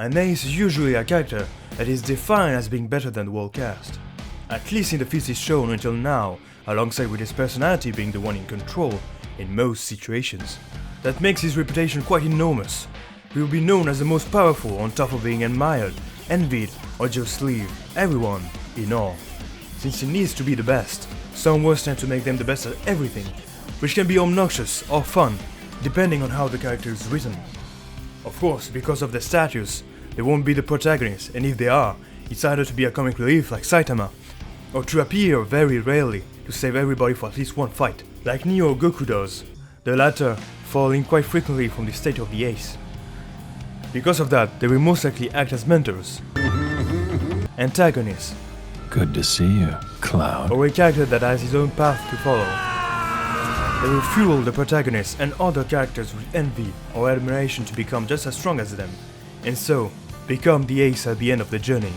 An ace is usually a character that is defined as being better than the whole cast. At least in the feats he's shown until now, alongside with his personality being the one in control in most situations. That makes his reputation quite enormous. He will be known as the most powerful on top of being admired, envied, or just leave everyone in awe. Since he needs to be the best, some works tend to make them the best at everything, which can be obnoxious or fun, depending on how the character is written. Of course, because of their status, they won't be the protagonist, and if they are, it's either to be a comic relief like Saitama, or to appear very rarely to save everybody for at least one fight, like Neo or Goku does, the latter falling quite frequently from the state of the ace. Because of that, they will most likely act as mentors, antagonists, Good to see you, Cloud. or a character that has his own path to follow. They will fuel the protagonist and other characters with envy or admiration to become just as strong as them, and so become the ace at the end of the journey.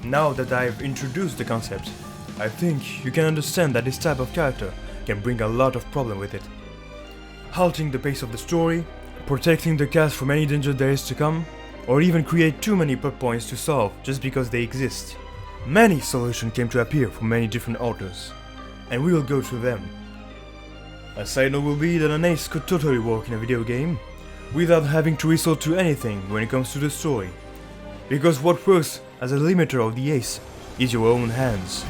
Now that I've introduced the concept, I think you can understand that this type of character can bring a lot of problem with it. Halting the pace of the story, protecting the cast from any danger there is to come, or even create too many plot points to solve just because they exist. Many solutions came to appear from many different authors, and we will go through them. A side note will be that an ace could totally work in a video game, without having to resort to anything when it comes to the story. Because what works as a limiter of the ace is your own hands.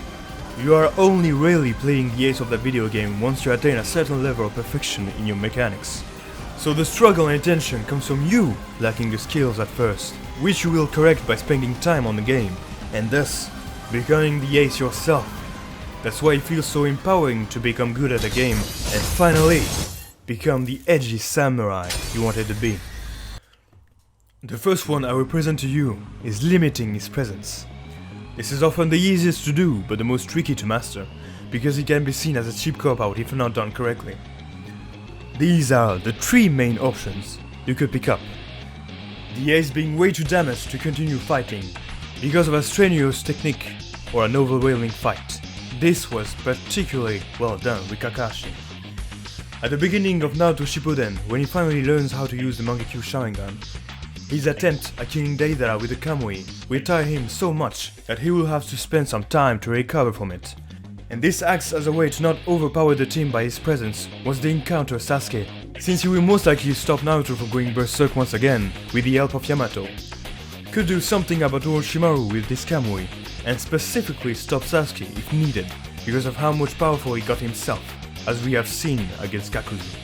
You are only really playing the ace of that video game once you attain a certain level of perfection in your mechanics. So the struggle and tension comes from you lacking the skills at first, which you will correct by spending time on the game, and thus becoming the ace yourself. That's why it feels so empowering to become good at a game, and finally, become the edgy samurai you wanted to be. The first one I will present to you is limiting his presence. This is often the easiest to do, but the most tricky to master, because it can be seen as a cheap cop-out if not done correctly. These are the three main options you could pick up. The ace being way too damaged to continue fighting, because of a strenuous technique or an overwhelming fight. This was particularly well done with Kakashi. At the beginning of Naruto Shippuden, when he finally learns how to use the Mangekyo Sharingan, his attempt at killing Deidara with the Kamui will tire him so much that he will have to spend some time to recover from it. And this acts as a way to not overpower the team by his presence once they encounter Sasuke, since he will most likely stop Naruto from going berserk once again with the help of Yamato. Could do something about Orochimaru with this Kamui, and specifically stop Sasuke if needed, because of how much powerful he got himself, as we have seen against Kakuzu.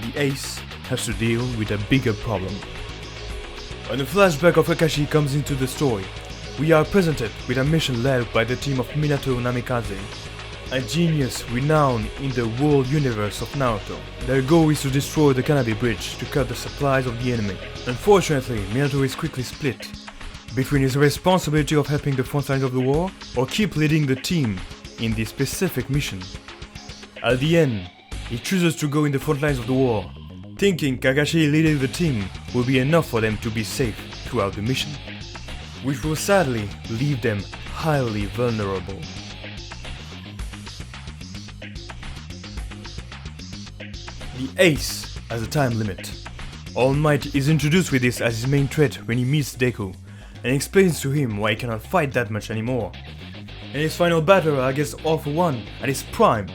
The ace has to deal with a bigger problem. When the flashback of Kakashi comes into the story, we are presented with a mission led by the team of Minato Namikaze, a genius renowned in the world universe of Naruto. Their goal is to destroy the Kanabi Bridge to cut the supplies of the enemy. Unfortunately, Minato is quickly split between his responsibility of helping the front lines of the war or keep leading the team in this specific mission. At the end, he chooses to go in the front lines of the war, thinking Kakashi leading the team will be enough for them to be safe throughout the mission, which will sadly leave them highly vulnerable. The ace has a time limit. All Might is introduced with this as his main threat when he meets Deku, and explains to him why he cannot fight that much anymore. In his final battle against All For One at his prime,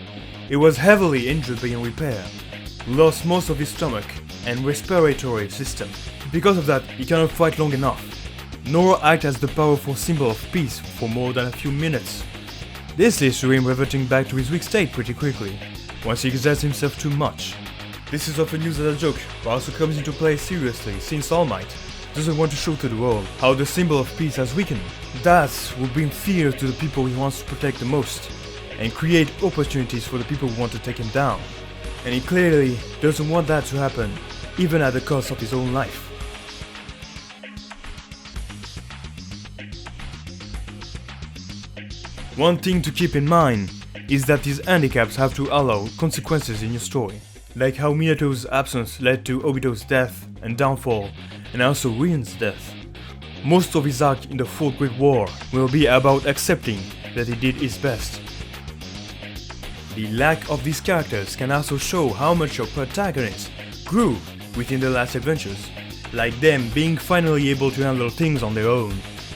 he was heavily injured beyond repair, lost most of his stomach and respiratory system. Because of that, he cannot fight long enough, nor act as the powerful symbol of peace for more than a few minutes. This leads to him reverting back to his weak state pretty quickly, once he exerts himself too much. This is often used as a joke, but also comes into play seriously since All Might doesn't want to show to the world how the symbol of peace has weakened. That will bring fear to the people he wants to protect the most, and create opportunities for the people who want to take him down. And he clearly doesn't want that to happen, even at the cost of his own life. One thing to keep in mind is that these handicaps have to allow consequences in your story, like how Minato's absence led to Obito's death and downfall, and also Rion's death. Most of his arc in the Fourth Great War will be about accepting that he did his best. The lack of these characters can also show how much your protagonist grew within the last adventures, like them being finally able to handle things on their own.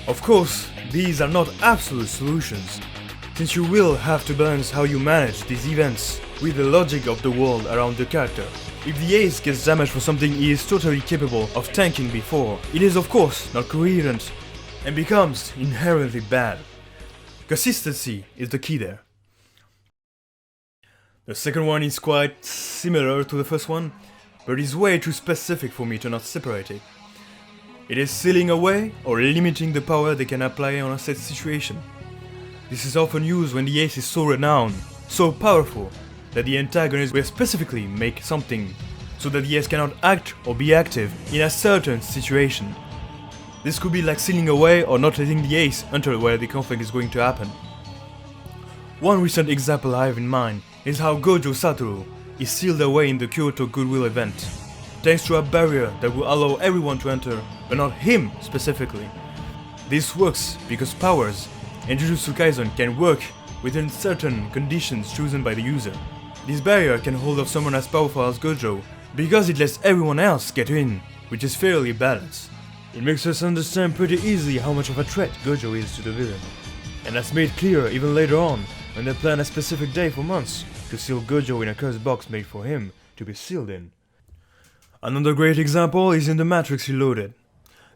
Of course, these are not absolute solutions, since you will have to balance how you manage these events with the logic of the world around the character. If the ace gets damaged for something he is totally capable of tanking before, it is of course not coherent and becomes inherently bad. Consistency is the key there. The second one is quite similar to the first one, but is way too specific for me to not separate it. It is sealing away or limiting the power they can apply on a set situation. This is often used when the ace is so renowned, so powerful, that the antagonist will specifically make something so that the ace cannot act or be active in a certain situation. This could be like sealing away or not letting the ace enter where the conflict is going to happen. One recent example I have in mind is how Gojo Satoru is sealed away in the Kyoto Goodwill event, thanks to a barrier that will allow everyone to enter, but not him specifically. This works because powers and Jujutsu Kaisen can work within certain conditions chosen by the user. This barrier can hold off someone as powerful as Gojo because it lets everyone else get in, which is fairly balanced. It makes us understand pretty easily how much of a threat Gojo is to the villain. And that's made clear even later on when they plan a specific day for months to seal Gojo in a cursed box made for him to be sealed in. Another great example is in The Matrix Reloaded.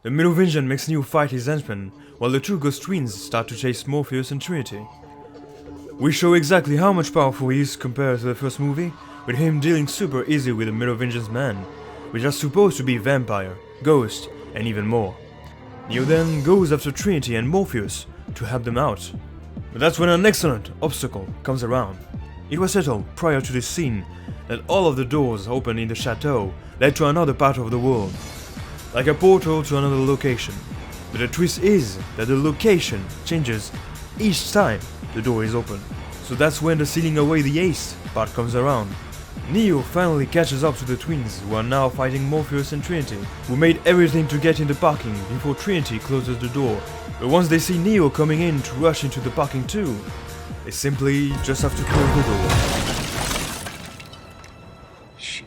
The Merovingian makes Neo fight his henchmen, while the two Ghost Twins start to chase Morpheus and Trinity. We show exactly how much powerful he is compared to the first movie, with him dealing super easy with the Merovingian's men, which are supposed to be vampire, ghost, and even more. Neo then goes after Trinity and Morpheus to help them out. But that's when an excellent obstacle comes around. It was settled prior to this scene that all of the doors open in the chateau led to another part of the world, like a portal to another location. But the twist is that the location changes each time the door is open. So that's when the sealing away the ace part comes around. Neo finally catches up to the twins, who are now fighting Morpheus and Trinity, who made everything to get in the parking before Trinity closes the door. But once they see Neo coming in to rush into the parking too, they simply just have to close the door. Shit.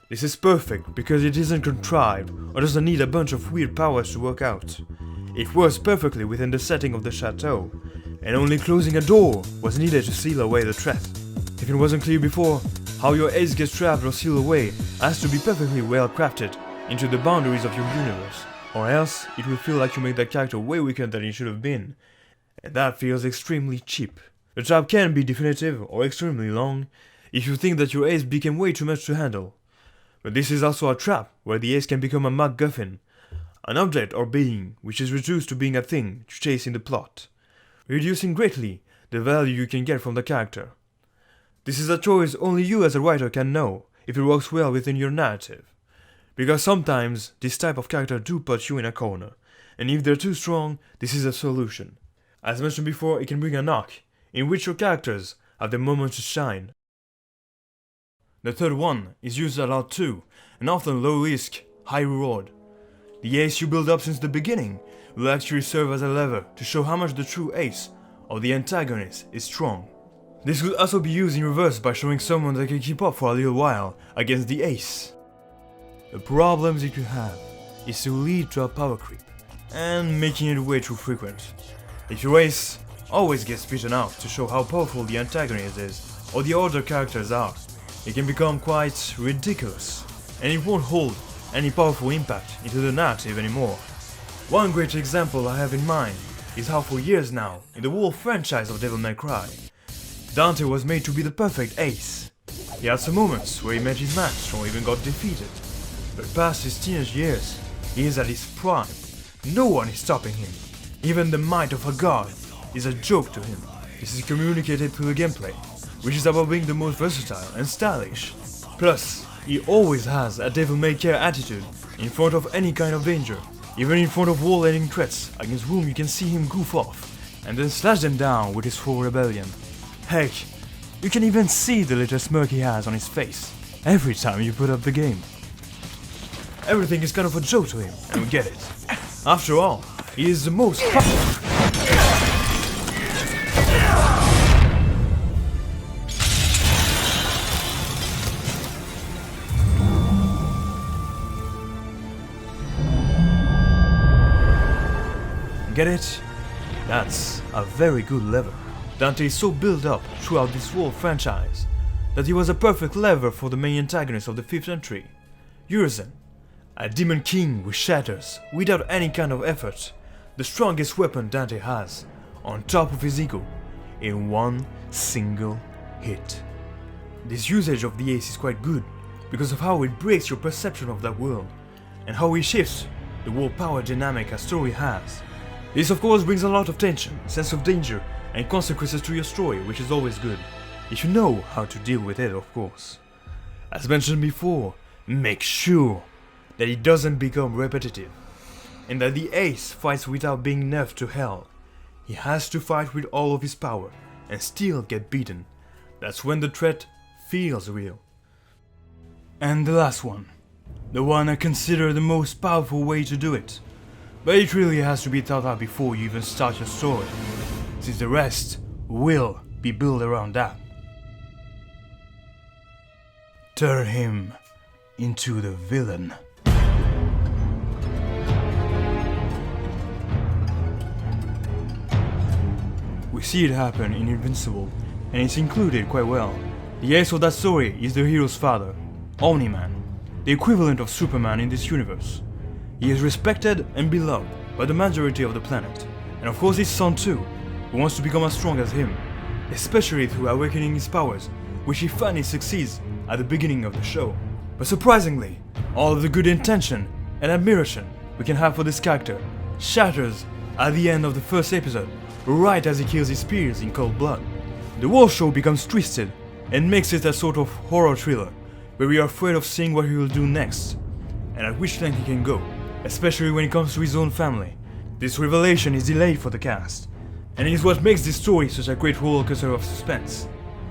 This is perfect because it isn't contrived or doesn't need a bunch of weird powers to work out. It works perfectly within the setting of the chateau, and only closing a door was needed to seal away the threat. If it wasn't clear before, how your ace gets trapped or sealed away has to be perfectly well crafted into the boundaries of your universe, or else it will feel like you made that character way weaker than he should have been, and that feels extremely cheap. The trap can be definitive or extremely long if you think that your ace became way too much to handle. But this is also a trap where the ace can become a MacGuffin, an object or being which is reduced to being a thing to chase in the plot, reducing greatly the value you can get from the character. This is a choice only you as a writer can know if it works well within your narrative, because sometimes this type of character do put you in a corner, and if they're too strong, this is a solution. As mentioned before, it can bring an arc in which your characters have their moment to shine. The third one is used a lot too, and often low risk, high reward. The ace you build up since the beginning will actually serve as a lever to show how much the true ace or the antagonist is strong. This could also be used in reverse by showing someone that can keep up for a little while against the ace. The problems it could have is to lead to a power creep, and making it way too frequent. If your ace always gets beaten out to show how powerful the antagonist is, or the other characters are, it can become quite ridiculous, and it won't hold any powerful impact into the narrative anymore. One great example I have in mind is how for years now, in the whole franchise of Devil May Cry, Dante was made to be the perfect ace. He had some moments where he met his match or even got defeated, but past his teenage years, he is at his prime. No one is stopping him. Even the might of a god is a joke to him. This is communicated through the gameplay, which is about being the most versatile and stylish. Plus, he always has a devil may care attitude in front of any kind of danger, even in front of wall-ending threats against whom you can see him goof off, and then slash them down with his full rebellion. Heck, you can even see the little smirk he has on his face every time you put up the game. Everything is kind of a joke to him, and we get it. After all, he is the most Get it? That's a very good lever. Dante is so built up throughout this whole franchise that he was a perfect lever for the main antagonist of the 5th entry, Urizen, a demon king who shatters, without any kind of effort, the strongest weapon Dante has, on top of his ego, in one single hit. This usage of the ace is quite good, because of how it breaks your perception of that world, and how it shifts the whole power dynamic a story has. This of course brings a lot of tension, sense of danger, and consequences to your story, which is always good, if you know how to deal with it, of course. As mentioned before, make sure that it doesn't become repetitive, and that the ace fights without being nerfed to hell. He has to fight with all of his power, and still get beaten. That's when the threat feels real. And the last one. The one I consider the most powerful way to do it. But it really has to be thought out before you even start your story, since the rest will be built around that. Turn him into the villain. We see it happen in Invincible, and it's included quite well. The ace of that story is the hero's father, Omni-Man, the equivalent of Superman in this universe. He is respected and beloved by the majority of the planet, and of course his son too, who wants to become as strong as him, especially through awakening his powers, which he finally succeeds at the beginning of the show. But surprisingly, all of the good intention and admiration we can have for this character shatters at the end of the first episode, right as he kills his peers in cold blood. The whole show becomes twisted and makes it a sort of horror thriller, where we are afraid of seeing what he will do next, and at which length he can go, especially when it comes to his own family. This revelation is delayed for the cast, and it is what makes this story such a great rollercoaster of suspense.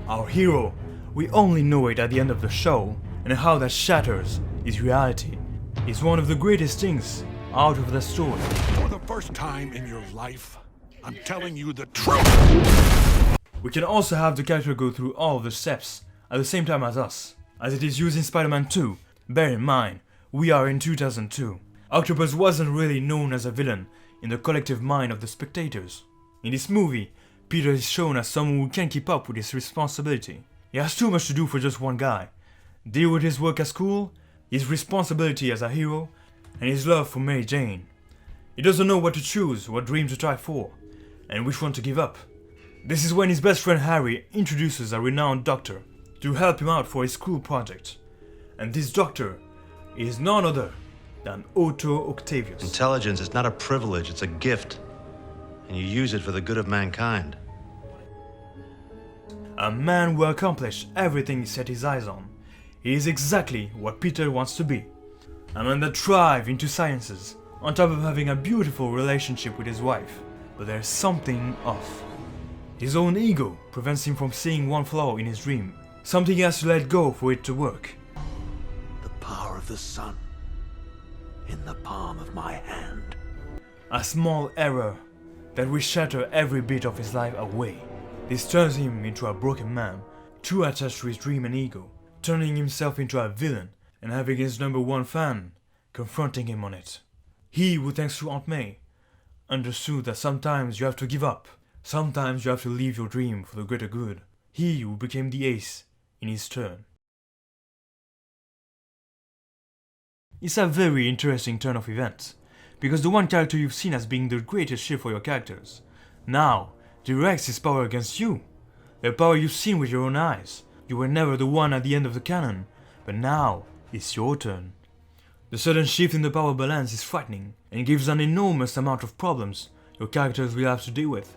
Our hero, we only know it at the end of the show, and how that shatters his reality is one of the greatest things out of the story. For the first time in your life, I'm telling you the truth! We can also have the character go through all of the steps at the same time as us, as it is used in Spider-Man 2. Bear in mind, we are in 2002. Octopus wasn't really known as a villain in the collective mind of the spectators. In this movie, Peter is shown as someone who can't keep up with his responsibility. He has too much to do for just one guy. Deal with his work at school, his responsibility as a hero, and his love for Mary Jane. He doesn't know what to choose, what dream to try for, and which one to give up. This is when his best friend Harry introduces a renowned doctor to help him out for his school project. And this doctor is none other than Otto Octavius. Intelligence is not a privilege, it's a gift. And you use it for the good of mankind. A man who accomplished everything he set his eyes on. He is exactly what Peter wants to be. A man that thrives into sciences, on top of having a beautiful relationship with his wife. But there's something off. His own ego prevents him from seeing one flaw in his dream. Something he has to let go for it to work. The power of the sun in the palm of my hand. A small error that will shatter every bit of his life away. This turns him into a broken man, too attached to his dream and ego, turning himself into a villain and having his #1 fan confronting him on it. He who, thanks to Aunt May, understood that sometimes you have to give up, sometimes you have to leave your dream for the greater good. He who became the ace in his turn. It's a very interesting turn of events, because the one character you've seen as being the greatest shield for your characters, now directs his power against you. The power you've seen with your own eyes. You were never the one at the end of the canon, but now it's your turn. The sudden shift in the power balance is frightening, and gives an enormous amount of problems your characters will have to deal with,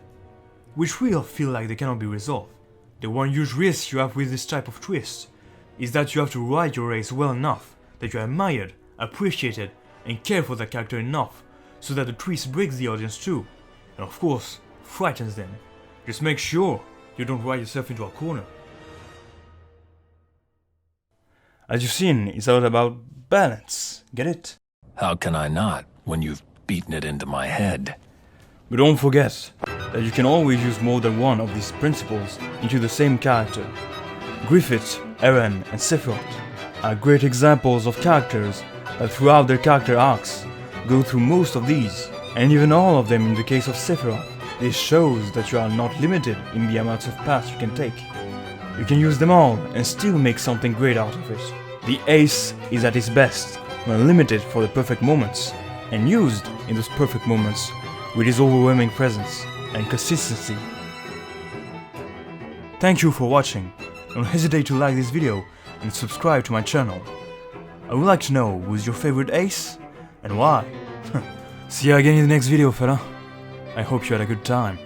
which will feel like they cannot be resolved. The one huge risk you have with this type of twist is that you have to write your race well enough that you are admired, appreciated, and care for that character enough so that the twist breaks the audience too, and of course, frightens them. Just make sure you don't write yourself into a corner. As you've seen, it's all about balance, get it? How can I not, when you've beaten it into my head? But don't forget that you can always use more than one of these principles into the same character. Griffith, Eren, and Sephiroth are great examples of characters that throughout their character arcs go through most of these and even all of them in the case of Sephiroth. This shows that you are not limited in the amounts of paths you can take. You can use them all and still make something great out of it. The ace is at its best when limited for the perfect moments, and used in those perfect moments with his overwhelming presence and consistency. Thank you for watching. Don't hesitate to like this video and subscribe to my channel. I would like to know who's your favorite ace and why. See you again in the next video, fella. I hope you had a good time.